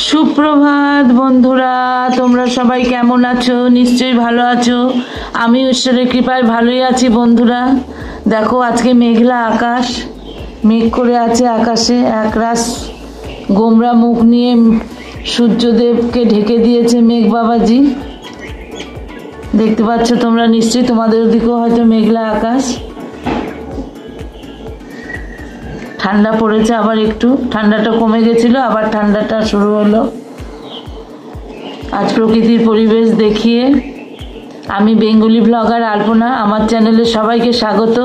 সুপ্রভাত বন্ধুরা, তোমরা সবাই কেমন আছো? নিশ্চয়ই ভালো আছো। আমি ঈশ্বরের কৃপায় ভালোই আছি বন্ধুরা। দেখো আজকে মেঘলা আকাশ, মেঘ করে আছে আকাশে, একরাশ গোমরা মুখ নিয়ে সূর্যদেবকে ঢেকে দিয়েছে মেঘ বাবাজি। দেখতে পাচ্ছ তোমরা নিশ্চয়ই, তোমাদের ওদিকেও হয়তো মেঘলা আকাশ। ঠান্ডা পড়েছে আবার, একটু ঠান্ডাটা কমে গেছিল, আবার ঠান্ডাটা শুরু হলো। আজ প্রকৃতির পরিবেশ দেখিয়ে আমি বেঙ্গলি ব্লগার আলপনা, আমার চ্যানেলে সবাইকে স্বাগত।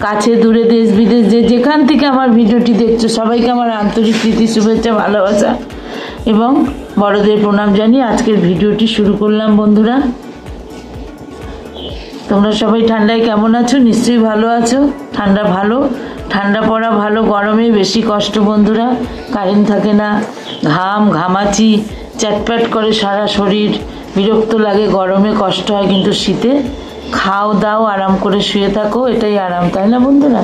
কাছে দূরে দেশ বিদেশ যে যেখান থেকে আমার ভিডিওটি দেখছো সবাইকে আমার আন্তরিক প্রীতি শুভেচ্ছা ভালোবাসা এবং বড়দের প্রণাম জানিয়ে আজকের ভিডিওটি শুরু করলাম বন্ধুরা। তোমরা সবাই ঠান্ডায় কেমন আছো? নিশ্চয়ই ভালো আছো। ঠান্ডা ভালো, ঠান্ডা পড়া ভালো, গরমে বেশি কষ্ট বন্ধুরা। কারেন্ট থাকে না, ঘাম ঘামাচি চ্যাটপ্যাট করে সারা শরীর, বিরক্ত লাগে, গরমে কষ্ট হয়, কিন্তু শীতে খাও দাও আরাম করে শুয়ে থাকো, এটাই আরাম, তাই না বন্ধুরা?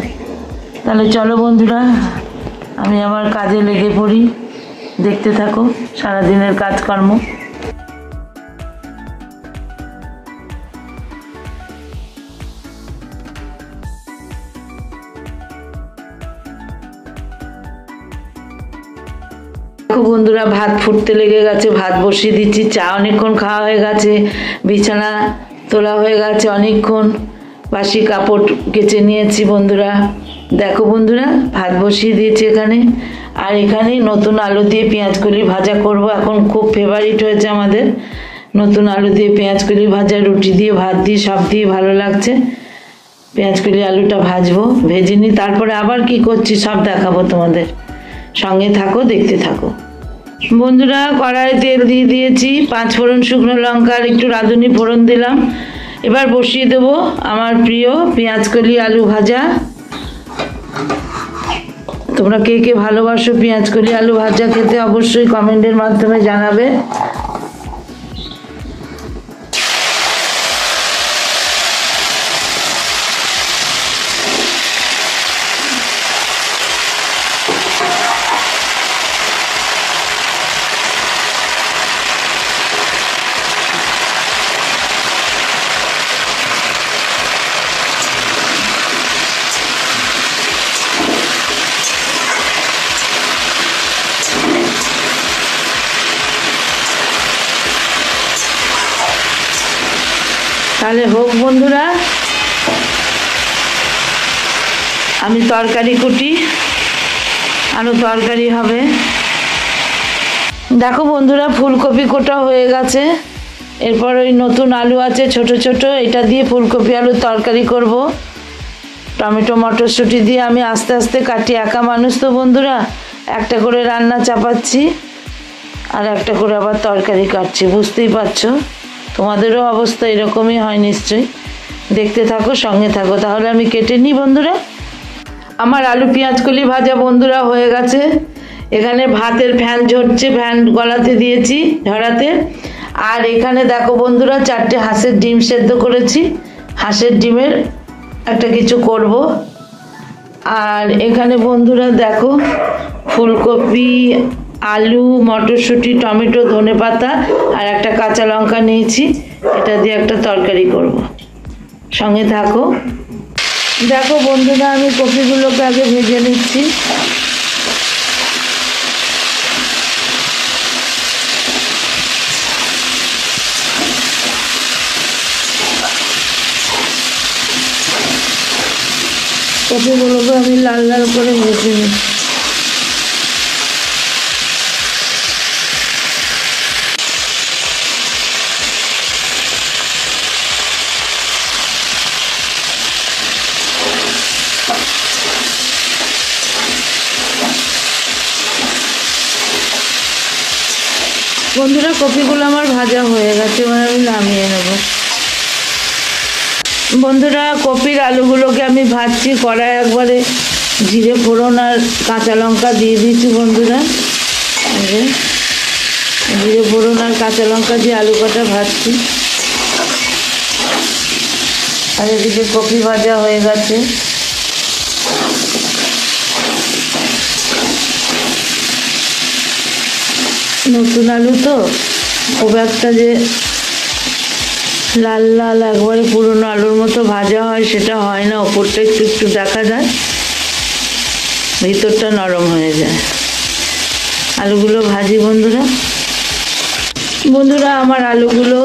তাহলে চলো বন্ধুরা, আমি আমার কাজে লেগে পড়ি, দেখতে থাকো সারাদিনের কাজকর্ম। বন্ধুরা ভাত ফুটতে লেগে গেছে, ভাত বসিয়ে দিচ্ছি। চা অনেকক্ষণ খাওয়া হয়ে গেছে, বিছানা তোলা হয়ে গেছে অনেকক্ষণ, বাসি কাপড় কেচে নিয়েছি বন্ধুরা। দেখো বন্ধুরা, ভাত বসিয়ে দিয়েছি এখানে। আর এখানে নতুন আলু দিয়ে পেঁয়াজকলি ভাজা করব। এখন খুব ফেভারিট হয়েছে আমাদের নতুন আলু দিয়ে পেঁয়াজকলি ভাজা, রুটি দিয়ে ভাত দিয়ে সব দিয়ে ভালো লাগছে। পেঁয়াজকলি আলুটা ভাজবো, ভেজে নিই, তারপরে আবার কি করছি সব দেখাবো তোমাদের, সঙ্গে থাকো, দেখতে থাকো বন্ধুরা। কড়াইয়ে তেল দিয়ে দিয়েছি, 5 ফোড়ন, শুকনো লঙ্কা আর একটু রাঁধুনি ফোড়ন দিলাম। এবার বসিয়ে দেব আমার প্রিয় পেঁয়াজকলি আলু ভাজা। তোমরা কে কে ভালোবাসো পেঁয়াজকলি আলু ভাজা খেতে অবশ্যই কমেন্টের মাধ্যমে জানাবে। তাহলে হোক বন্ধুরা, আমি তরকারি কুটি, আরও তরকারি হবে। দেখো বন্ধুরা, ফুলকপি কোটা হয়ে গেছে। এরপর ওই নতুন আলু আছে ছোট ছোট, এটা দিয়ে ফুলকপি আলুর তরকারি করব। টমেটো মটরশুঁটি দিয়ে আমি আস্তে আস্তে কাটি, একা মানুষ তো বন্ধুরা, একটা করে রান্না চাপাচ্ছি আর একটা করে আবার তরকারি কাটছি, বুঝতেই পারছো। তোমাদেরও অবস্থা এরকমই হয় নিশ্চয়ই। দেখতে থাকো, সঙ্গে থাকো। তাহলে আমি কেটে নিই বন্ধুরা। আমার আলু পেঁয়াজকলি ভাজা বন্ধুরা হয়ে গেছে। এখানে ভাতের ফ্যান ঝরছে, ফ্যান গলাতে দিয়েছি ঝরাতে। আর এখানে দেখো বন্ধুরা, 4টে হাঁসের ডিম সেদ্ধ করেছি, হাঁসের ডিমের একটা কিছু করব। আর এখানে বন্ধুরা দেখো, ফুলকপি, আলু, মটরশুঁটি, টমেটো, ধনেপাতা আর একটা কাঁচা লঙ্কা নিয়েছি, এটা দিয়ে একটা তরকারি করব। সঙ্গে থাকো। দেখো বন্ধুরা, আমি কপিগুলোকে আগে ভেজে নিচ্ছি। কপিগুলোকে আমি লাল লাল করে ভেজে নিচ্ছি। বন্ধুরা, কপিগুলো আমার ভাজা হয়ে গেছে, এবার আমি নামিয়ে নেব। বন্ধুরা, কপির আলুগুলোকে আমি ভাজছি, কড়াই একবারে জিরে ফোড়ন আর কাঁচা লঙ্কা দিয়ে দিচ্ছি বন্ধুরা। জিরে ফোড়ন আর কাঁচা লঙ্কা দিয়ে আলু কটা ভাজছি। আর এদিকে কপি ভাজা হয়ে গেছে। নতুন আলু তো খুব একটা যে লাল লাল একবারে পুরনো আলুর মতো ভাজা হয় সেটা হয় না, ওপরটা একটু একটু দেখা যায়, ভিতরটা নরম হয়ে যায়। আলুগুলো ভাজি বন্ধুরা। বন্ধুরা আমার আলুগুলো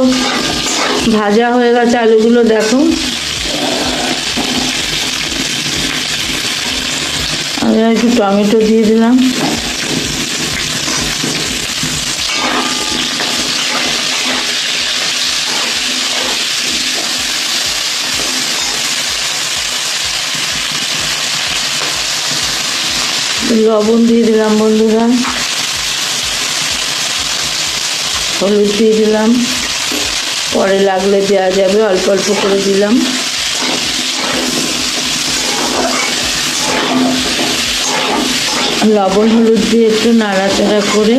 ভাজা হয়ে গেছে। আলুগুলো দেখো, আমি একটু টমেটো দিয়ে দিলাম। লবণ দিয়ে দিলাম বন্ধুরা, হলুদ দিয়ে দিলাম, পরে লাগলে দেওয়া যাবে, অল্প অল্প করে দিলাম। লবণ হলুদ দিয়ে একটু নাড়াচাড়া করে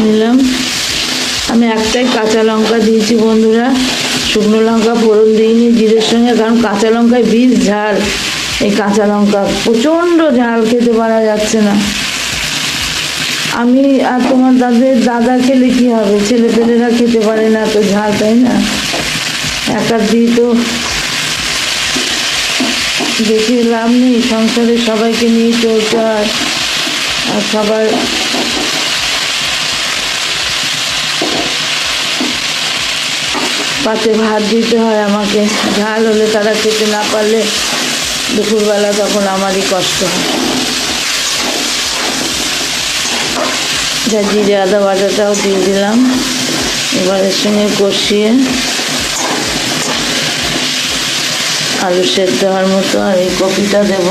নিলাম। আমি একটাই কাঁচা লঙ্কা দিয়েছি বন্ধুরা, শুকনো লঙ্কা ফোড়ন দিইনি জিরের সঙ্গে, কারণ কাঁচা লঙ্কায় বিষ ঝাল। এই কাঁচা লঙ্কা প্রচণ্ড ঝাল, খেতে পারা যাচ্ছে না। আমি আর তোমার দাদা খেলে কি হবে, ছেলেপেলেরা খেতে পারে না তো ঝাল, তাই না? একা দিয়ে তো বেশি লাভ নেই, সংসারে সবাইকে নিয়ে চলতে হয়, আর সবার পাতে ভাত দিতে হয় আমাকে। ঝাল হলে তারা খেতে না পারলে দুপুরবেলা তখন আমারই কষ্ট হয়। যা জিরে আদা বাটাটাও দিয়ে দিলাম। এবার এর সঙ্গে কষিয়ে আলু সেদ্ধ হওয়ার মতো আর এই কপিটা দেব।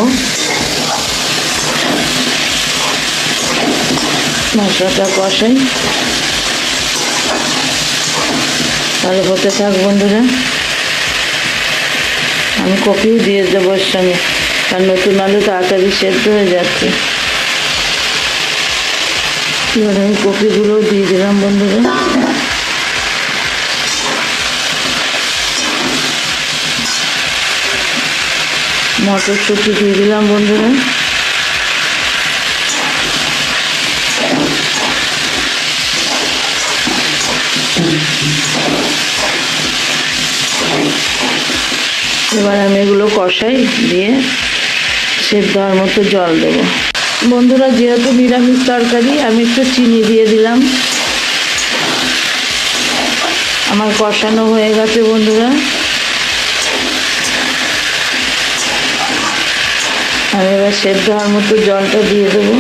মশলাটা কষাই, তাহলে হতে থাক বন্ধুরা। আমি কপিও দিয়ে দেবো এর সঙ্গে, আর নতুন আলু তাড়াতাড়ি সেদ্ধ হয়ে যাচ্ছে। এবার আমি কপিগুলোও দিয়ে দিলাম বন্ধুরা। মটরশুঁটি দিয়ে দিলাম বন্ধুরা। এবার আমি এগুলো কষাই, দিয়ে সেদ্ধ হওয়ার মতো জল দেবো বন্ধুরা। যেহেতু নিরামিষ তরকারি আমি একটু চিনি দিয়ে দিলাম। আমার কষানো হয়ে গেছে বন্ধুরা। আমি এবার সেদ্ধ হওয়ার মতো জলটা দিয়ে দেবো।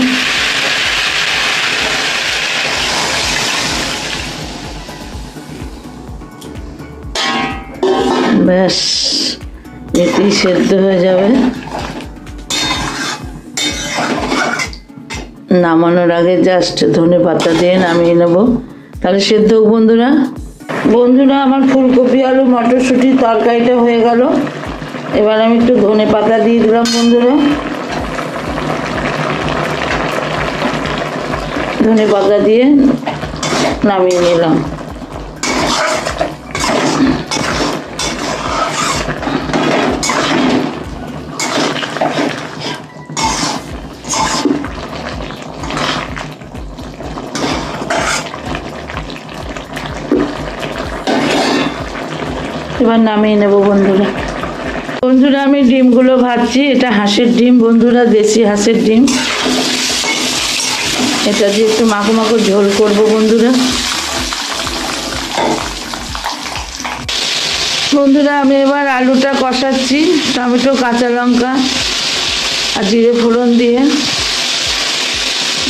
ব্যাস, এতেই সেদ্ধ হয়ে যাবে। নামানোর আগে জাস্ট ধনে পাতা দিয়ে নামিয়ে নেব, তাহলে সেদ্ধ হোক বন্ধুরা। বন্ধুরা আমার ফুলকপি আলু মটরশুঁটির তরকারিটা হয়ে গেল। এবার আমি একটু ধনে পাতা দিয়ে দিলাম বন্ধুরা। ধনে পাতা দিয়ে নামিয়ে নিলাম। এবার নামিয়ে নেব বন্ধুরা। বন্ধুরা আমি ডিমগুলো ভাজছি। এটা হাঁসের ডিম বন্ধুরা, দেশি হাঁসের ডিম। এটা দিয়ে একটু মাখো মাখো ঝোল করব বন্ধুরা। বন্ধুরা আমি এবার আলুটা কষাচ্ছি, টমেটো কাঁচা লঙ্কা আর জিরে ফোড়ন দিয়ে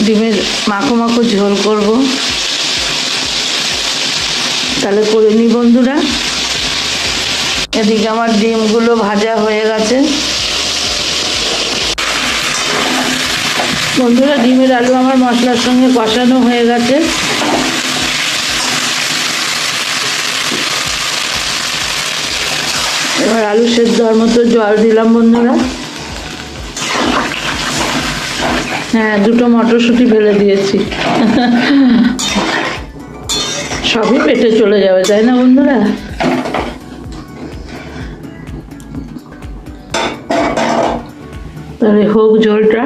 ডিমের মাখো মাখো ঝোল করব। তাহলে করে নিই বন্ধুরা। এদিকে আমার ডিমগুলো ভাজা হয়ে গেছে বন্ধুরা। ডিমের আলু আমার মশলার সঙ্গে কষানো হয়ে গেছে। এবার আলু সেদ্ধ হওয়ার মতো জল দিলাম বন্ধুরা। হ্যাঁ, দুটো মটরশুঁটি ফেলে দিয়েছি। সবই পেটে চলে যাবে, তাই না বন্ধুরা? তাহলে হোক ঝোলটা।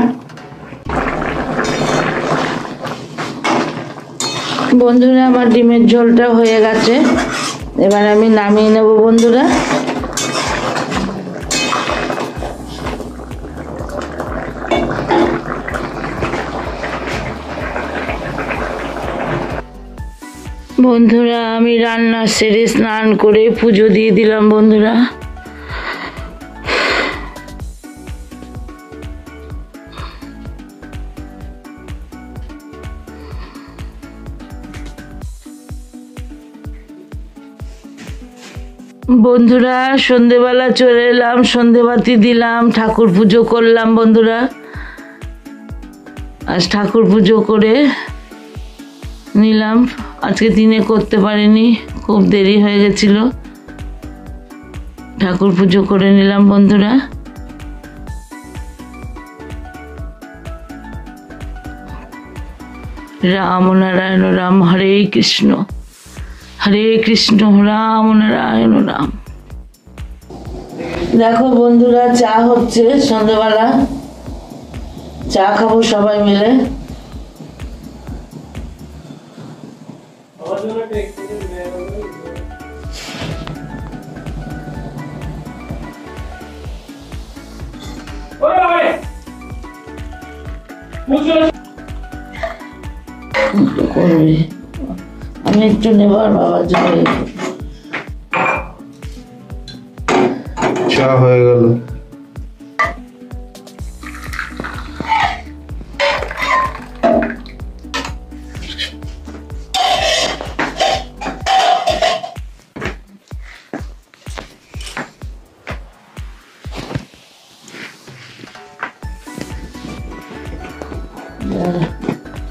বন্ধুরা আমার ডিমের ঝোলটা হয়ে গেছে, এবার আমি নামিয়ে নেব বন্ধুরা। বন্ধুরা আমি রান্না সেরে স্নান করে পুজো দিয়ে দিলাম বন্ধুরা। বন্ধুরা সন্ধেবেলা চলে এলাম, সন্ধেবাতি দিলাম, ঠাকুর পুজো করলাম বন্ধুরা। আজ ঠাকুর পুজো করে নিলাম, আজকে দিনে করতে পারিনি, খুব দেরি হয়ে গেছিল। ঠাকুর পুজো করে নিলাম বন্ধুরা। রাম নারায়ণ রাম, হরে কৃষ্ণ রাম নারায়ণ রাম। দেখো বন্ধুরা চা হচ্ছে, সন্ধ্যাবেলা চা খাবো সবাই মিলে। করবি আমি একটু নেবার বাবার জন্য। চা হয়ে গেল।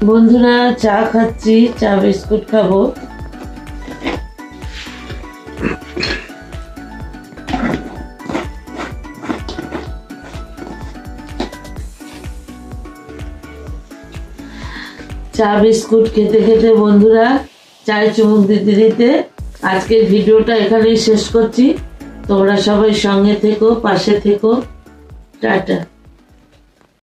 বন্ধুরা চা খাচ্ছি, চা বিস্কুট খাবো। চা বিস্কুট খেতে খেতে বন্ধুরা চায়ে চুমুক দিতে দিতে আজকের ভিডিওটা এখানেই শেষ করছি। তোমরা সবাই সঙ্গে থেকো, পাশে থেকো। টাটা।